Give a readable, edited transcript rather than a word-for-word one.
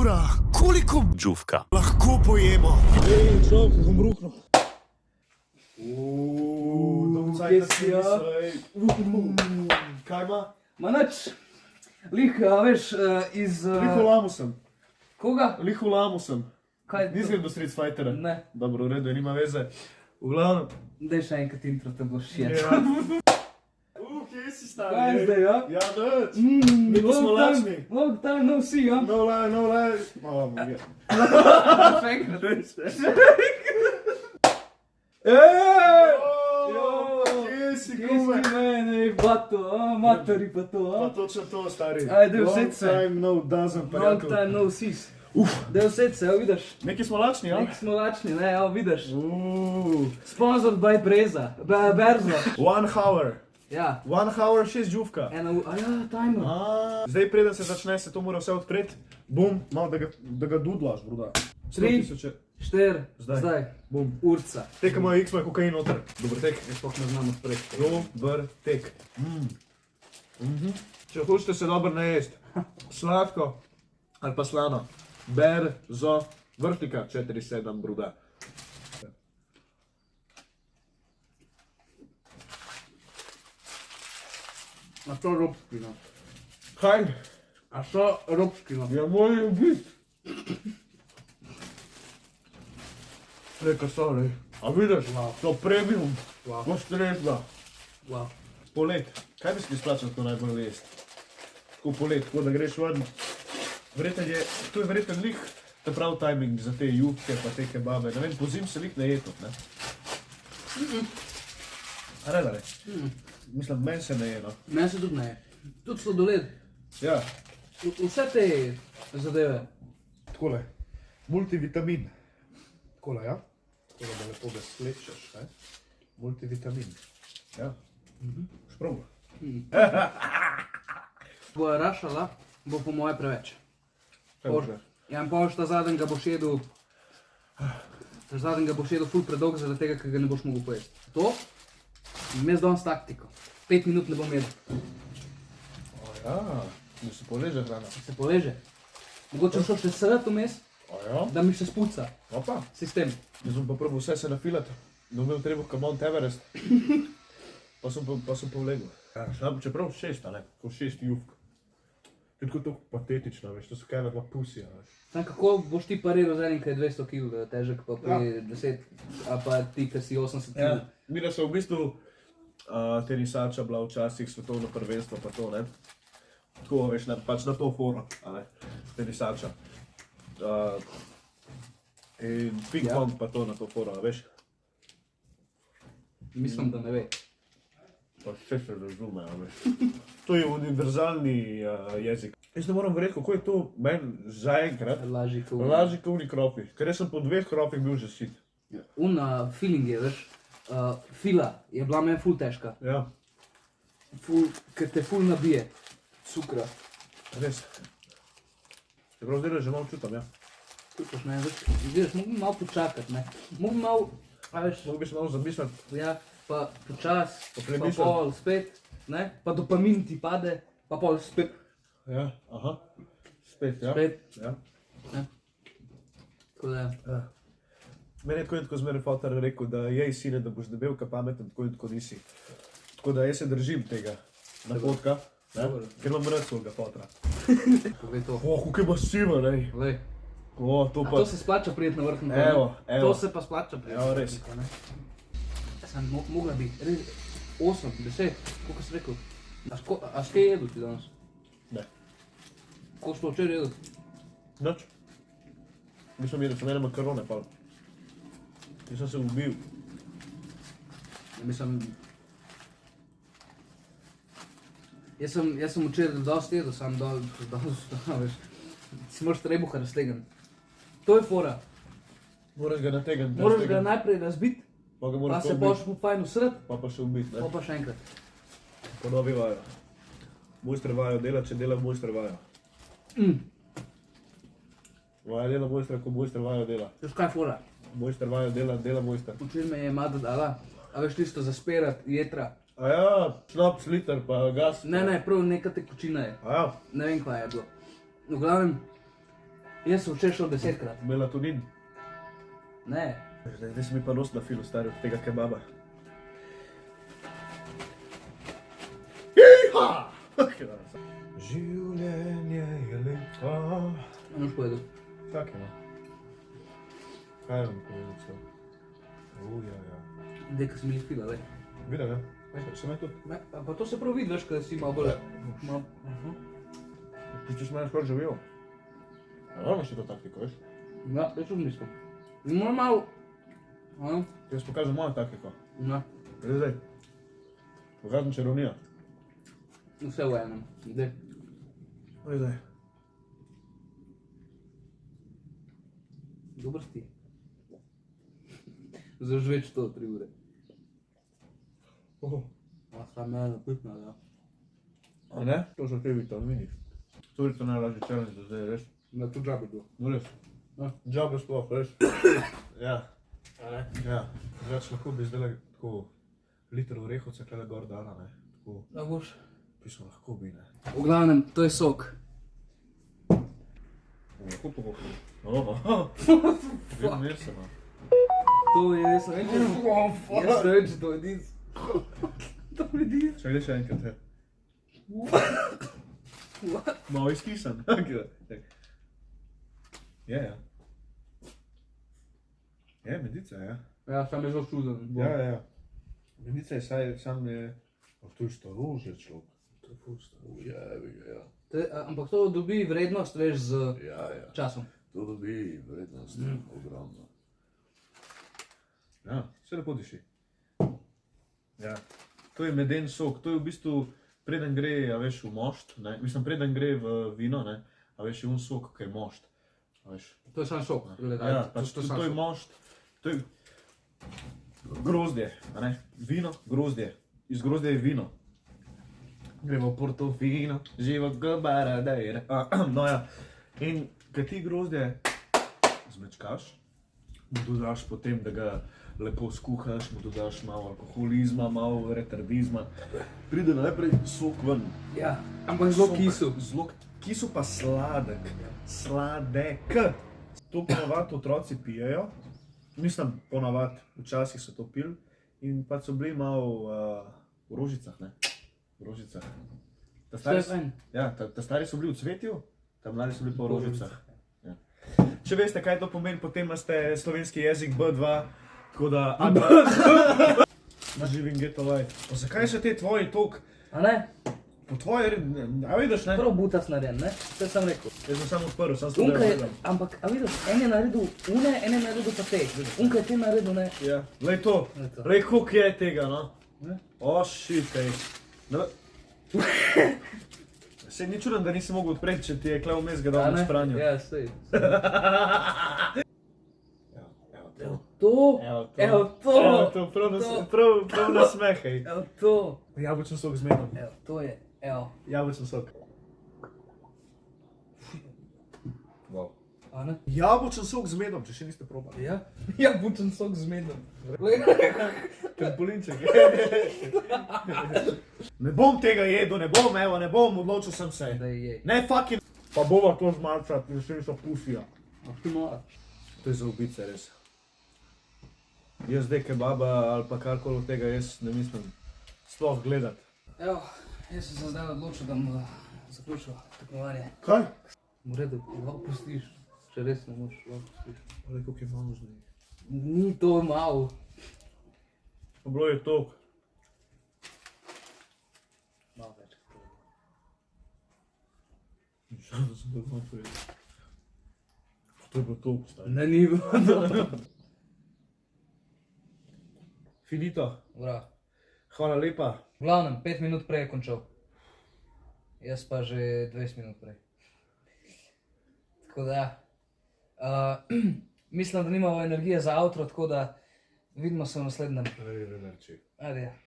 ura, koliko Džufka. lahko pojemo? Ej, človek, sem bruhnil. Kje si, ja? Kaj ima? Ma nič. Lih, veš, iz... Lihu lamu sem. Koga? Lihu lamu sem. Kaj? Nisem do Street Fightera. Ne. Dobro, v redu, nima veze. V glavnem. Daj še enkrat intro, te boš šjet. Ja. Kje si stari? Kaj je zdaj, ja? Ja, nič. Mi pa smo lačni. Long time no see, ja? No lie, no lie. Malo mi je. Še enkrat. Ej! Kje si, Kje si kume? mene, bato, matori pa to, Pa točno to, stari. Ajde, vsed se. Long time no dozen, Long prijatelj. time no see. Daj vsed se, evo vidiš. Neki smo lačni, ja? Nek smo lačni, ne, evo vidiš. Sponsored by Breza, Berzo. 1 hour. Ja. 1 hour, 6 džufka. Ena ura, ja, timer. Zdaj, preden se začne, se to mora vse odpreti. Bum, malo da ga dudlaš, bruda. 3, 4, zdaj, Bum. urca. Tekamo X, ima kokain noter. Dober tek. Jaz sploh ne znam odpreti. Dober tek. Če hočete se dobro najesti, sladko ali pa slano, Berzo, vrtika 4-7, bruda. A to robski, no. Kaj? A to robski, no. Ja, morajo biti. Reka so, rej. A vidiš, to premium, postresba. Wow. Polet. Kaj bi si splačal to najbolj jesti? Tako polet, tako da greš ven. To je verjetno lih ta prav timing za te jutke pa te kebabe. Ne vem, po zim se lih ne je to, ne? A ne, da ne? Mislim, meni se ne je, no. Meni se tudi ne. Tudi sladoled. Ja, Vse te zadeve. takole. Multivitamin. Takole, ja? Takole, da lepo ga slečeš, kaj? Multivitamin. Ja. Šprobo. Bo rašala, bo po moje preveč. Kaj boš? Ja, in poš ta zadnjega boš jedel... Ta zadnjega boš jedel ful predolg zaradi tega, ker ga ne boš mogel pojesti. To? Jaz danes taktiko. 5 minut ne bom jedel. O ja, da se poleže hrana. Se poleže. Mogoče šel še srat vmes, O ja, da mi še spuca opa. sistem. Jaz sem pa probal vse se nafilati. Dobil trebuh Mount Everest. Pa sem povlegel. Ja, čeprav 6, a ne? Ko 6 jufk. To je tako toliko patetično, veš, to so kaj nekva pusija, veš. Sam kako boš ti pariral z enim, ki je 200 kg težek, pa pri 10, a pa ti, ki si 80 kg. Mi da so v bistvu tenisača bila včasih svetovno prvenstvo pa to, ne? Tako, veš, pač na to foro, a ne? Tenisača. In ping-pong pa to na to foro, a veš? Mislim, da ne ve. Pa vse se razume, a veš. To je univerzalni jezik. Jaz ne moram verjeti, kako je to meni zaenkrat Lažji kot lažje kot uni krofi. Ker jaz sem po 2 krofih bil že sit. feeling je, veš, fila je bila meni ful težka. Ja, Ker te ful nabije cukra. res. Čeprav zdaj že malo čutam, ja. Čutaš, ne, vidiš, mogo bi malo počakati, ne. Mogo bi malo, a veš, Mogo bi se malo zamisliti. ja, pa počas, Pa pa premišljati. pol spet, ne, pa dopamin ti pade, pa pol spet, Ja, aha. Spet, ja. spet, Ja. tako da, Meni je tako in tako zmeraj fotar rekel, da jej sine, da boš debel, ka pameten, tako in tako nisi. Tako da jaz se držim tega napotka, ne? Dobro. Ker imam rad svojega fotra. povej to. Kako je masiva, ne? Glej, To a pa... to se splača prijeti na vrh na Evo, evo. To se pa splača prijeti. Evo, res. Ne. Sam mogla bi, res, 8, 10, koliko si rekel? A s kaj jedu ti danes? Ne. Koliko smo včeraj jedli? Noč. Mislim, da sem ene makarone pal. In sem se ubil. Ja, mislim... Jaz sem včeraj dosti jedel, sam veš. Si moraš trebuha raztegniti. To je fora. Moraš ga nategniti. Moraš ga najprej razbiti, Pa ga pa moraš se ubiti. boš mu fajn usret, Pa še ubiti, pa ne? pa še enkrat. Ponovi vajo. Mojster vajo dela, če dela mojster vajo. Vaja dela mojstra, ko mojster vajo dela. Veš kaj je fora? Mojster vajo dela, dela mojster. Včeraj me je mada dala, a veš tisto za sperati jetra. A ja, šnaps, liter, pa gas. Ne, prav neka tekočina je. A ja, Ne vem, kaj je bilo. V glavnem, Jaz sem včeraj šel 10-krat. Melatonin. Ne. Zdaj se mi pa nos na filu stari od tega kebaba. Iha! Življenje je lepo. Ne boš povedal. Tak ima. Kaj vam povedal cel? Ja. Dej, ko si mi fila, lej. Vidim, ja. Sem tudi. Pa to se prav vidi, veš, kada si malo bolj... Ti če smo skoraj živel. Ravno še to taktiko, veš? Ja, to je čudno mislim. Moram malo... Jaz pokažem mojo taktiko. Ja, Gre zdaj. Pokažem čarovnija. vse v enem. Dej. Gre zdaj. Dober si ti. Zažveč to 3 ure. A sta mene napitna, ja. A ne? To so te vitamini. To je to najlažji challenge do zdaj, res. Na to džabi bilo. No res. Džabe sploh, res. Ja. A ne? Ja. Zdaj lahko bi zdaj tako liter orehovca kle gor dala, ne? Tako, Da boš. pismo lahko bi, ne? V glavnem, to je sok. Lahko pa bo. Vedno mir se ima. To je, jaz ne vem, če jaz ne vem, če to je dic. To je dic. Če gledaj še enkrat, he. What? Malo izkisan. Je, ja. Je, medica, ja. Ja, sam je zelo čuden. Ja. Medica je saj, sam je... To je starožje človek. To je ful starožje, ja. Ampak to dobi vrednost, veš, z Ja. časom. To dobi vrednost, ogromno. Ja, vse lepo diši. Ja. To je meden sok, to je v bistvu, preden gre, a veš, v mošt, ne, mislim, preden gre v vino, ne, a veš, je un sok, ki je mošt, a veš. To je sam sok, gledaj. Ja, pač to je mošt, to je grozdje, a ne, vino, grozdje, iz grozdja je vino. Gremo v Portofino, živo Gabaradejre, no ja, in kad ti grozdje zmečkaš, mu dodaš potem, da ga lepo skuhaš, mu dodaš malo alkoholizma, malo retardizma, pride najprej sok ven. Ja, ampak zelo kisu. Zelo kisu pa sladek, sladek. To ponavadi otroci pijejo, mislim ponavadi, včasih so to pili in pa so bili malo v rožicah, ne, v rožicah. Ja, ta stari so bili v cvetju, ta mladi so bili pa v rožicah. Ja. Če veste, kaj to pomeni, potem imate slovenski jezik B2, tako da... Živim ghetto life. Pa zakaj so te tvoji tok? A ne? Po tvoje, a vidiš, ne? Prav butas narejen, ne? Vse sem rekel. Jaz sem samo odprl, sam sem Unka je, gledal. ampak, a vidiš, en je naredil une, en je naredil pa te. Unka je te naredil, ne? Ja, lej to, Glej to. lej koliko je tega, no? Ne? O, shit, ej. No. Sej ni čudem, da nisi mogel odpreti, če ti je kle vmes ga dal na špranju. Ja, sej. Evo To, evo to, prav na smehej. evo to, Jabolčen sok z medom. evo to je, evo. Jabolčen sok. Wow. A ne? Jabolčen sok z medom, če še niste probali. Ja? Jabolčen sok z medom. Trampolinček. Ne bom tega jedel, ne bom, odločil sem se. Da je. Ne fucking... Pa bova to zmanjšati, da še niso pusija. A ti moraš. To je za ubice, res. Jaz zdaj kebaba ali pa karkoli od tega jaz ne mislim sploh gledati. Evo, jaz sem se zdaj odločil, da bom zaključil tekmovanje. Kaj? V redu, lahko pustiš, če res ne moš, lahko pustiš. Ali koliko je malo zdaj? Ni to malo. Pa bilo je toliko. Malo več kot to. Mišljam, da sem tako malo povedal. To je bilo toliko, stari. Ne, ni bilo. Finito. Ura. Hvala lepa. V glavnem, 5 minut prej je končal. Jaz pa že 20 minut prej. Tako da, mislim, da nimamo energije za outro, tako da vidimo se v naslednjem. Arrivederci. Ajde.